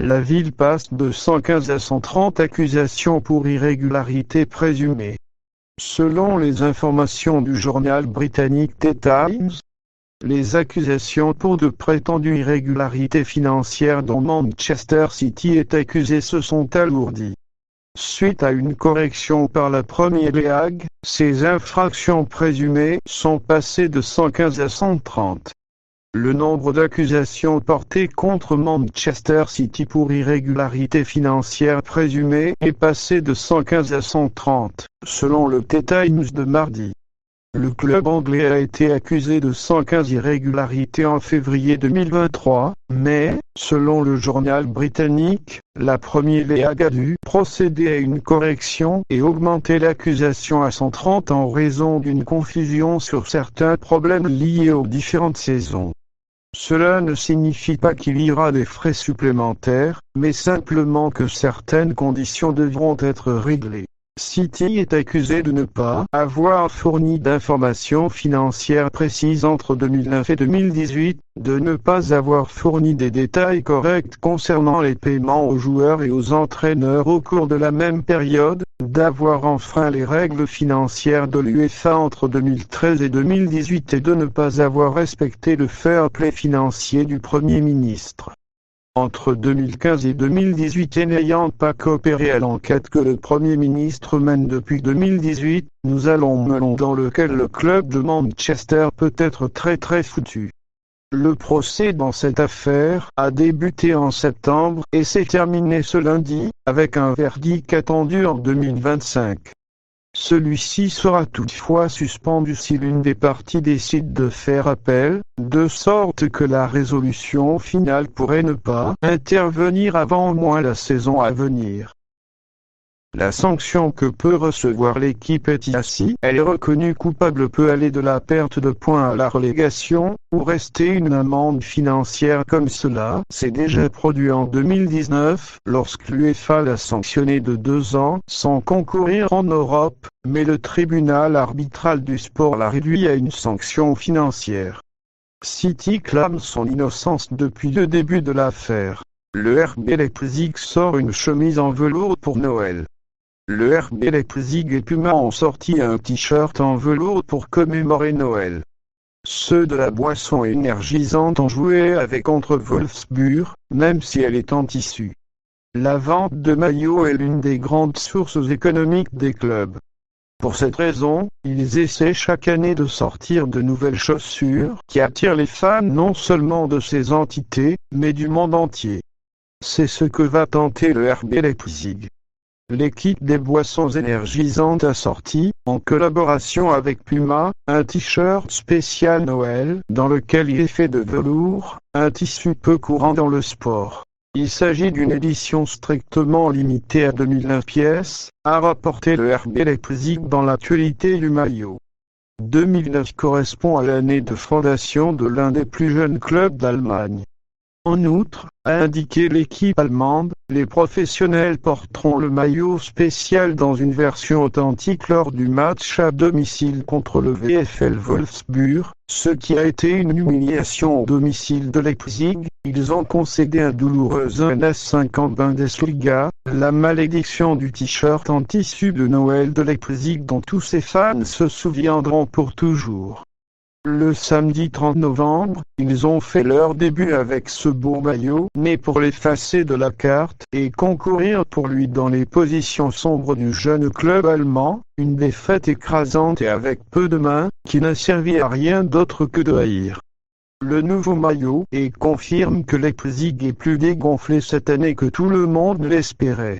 la ville passe de 115 à 130 accusations pour irrégularité présumée. Selon les informations du journal britannique The Times, les accusations pour de prétendues irrégularités financières dont Manchester City est accusé se sont alourdies. Suite à une correction par la Premier League, ces infractions présumées sont passées de 115 à 130. Le nombre d'accusations portées contre Manchester City pour irrégularité financière présumée est passé de 115 à 130, selon le The Times de mardi. Le club anglais a été accusé de 115 irrégularités en février 2023, mais, selon le journal britannique, la Premier League a dû procéder à une correction et augmenter l'accusation à 130 en raison d'une confusion sur certains problèmes liés aux différentes saisons. Cela ne signifie pas qu'il y aura des frais supplémentaires, mais simplement que certaines conditions devront être réglées. City est accusé de ne pas avoir fourni d'informations financières précises entre 2009 et 2018, de ne pas avoir fourni des détails corrects concernant les paiements aux joueurs et aux entraîneurs au cours de la même période, d'avoir enfreint les règles financières de l'UEFA entre 2013 et 2018 et de ne pas avoir respecté le fair play financier du Premier ministre. Entre 2015 et 2018 et n'ayant pas coopéré à l'enquête que le Premier ministre mène depuis 2018, nous allons melon dans lequel le club de Manchester peut être très foutu. Le procès dans cette affaire a débuté en septembre et s'est terminé ce lundi, avec un verdict attendu en 2025. Celui-ci sera toutefois suspendu si l'une des parties décide de faire appel, de sorte que la résolution finale pourrait ne pas intervenir avant au moins la saison à venir. La sanction que peut recevoir l'équipe est si elle est reconnue coupable peut aller de la perte de points à la relégation, ou rester une amende financière comme cela s'est déjà produit en 2019, lorsque l'UEFA l'a sanctionné de 2 ans sans concourir en Europe, mais le tribunal arbitral du sport l'a réduit à une sanction financière. City clame son innocence depuis le début de l'affaire. Le RB Leipzig sort une chemise en velours pour Noël. Le RB Leipzig et Puma ont sorti un t-shirt en velours pour commémorer Noël. Ceux de la boisson énergisante ont joué avec contre Wolfsburg, même si elle est en tissu. La vente de maillots est l'une des grandes sources économiques des clubs. Pour cette raison, ils essaient chaque année de sortir de nouvelles chaussures qui attirent les fans non seulement de ces entités, mais du monde entier. C'est ce que va tenter le RB Leipzig. L'équipe des boissons énergisantes a sorti, en collaboration avec Puma, un t-shirt spécial Noël, dans lequel il est fait de velours, un tissu peu courant dans le sport. Il s'agit d'une édition strictement limitée à 2001 pièces, a rapporté le RB Leipzig dans l'actualité du maillot. 2009 correspond à l'année de fondation de l'un des plus jeunes clubs d'Allemagne. En outre, a indiqué l'équipe allemande, les professionnels porteront le maillot spécial dans une version authentique lors du match à domicile contre le VfL Wolfsburg, ce qui a été une humiliation au domicile de Leipzig. Ils ont concédé un douloureux 1-5 en Bundesliga, la malédiction du t-shirt en tissu de Noël de Leipzig dont tous ses fans se souviendront pour toujours. Le samedi 30 novembre, ils ont fait leur début avec ce beau maillot, mais pour l'effacer de la carte et concourir pour lui dans les positions sombres du jeune club allemand, une défaite écrasante et avec peu de mains, qui n'a servi à rien d'autre que de haïr. Le nouveau maillot confirme que Leipzig est plus dégonflé cette année que tout le monde l'espérait.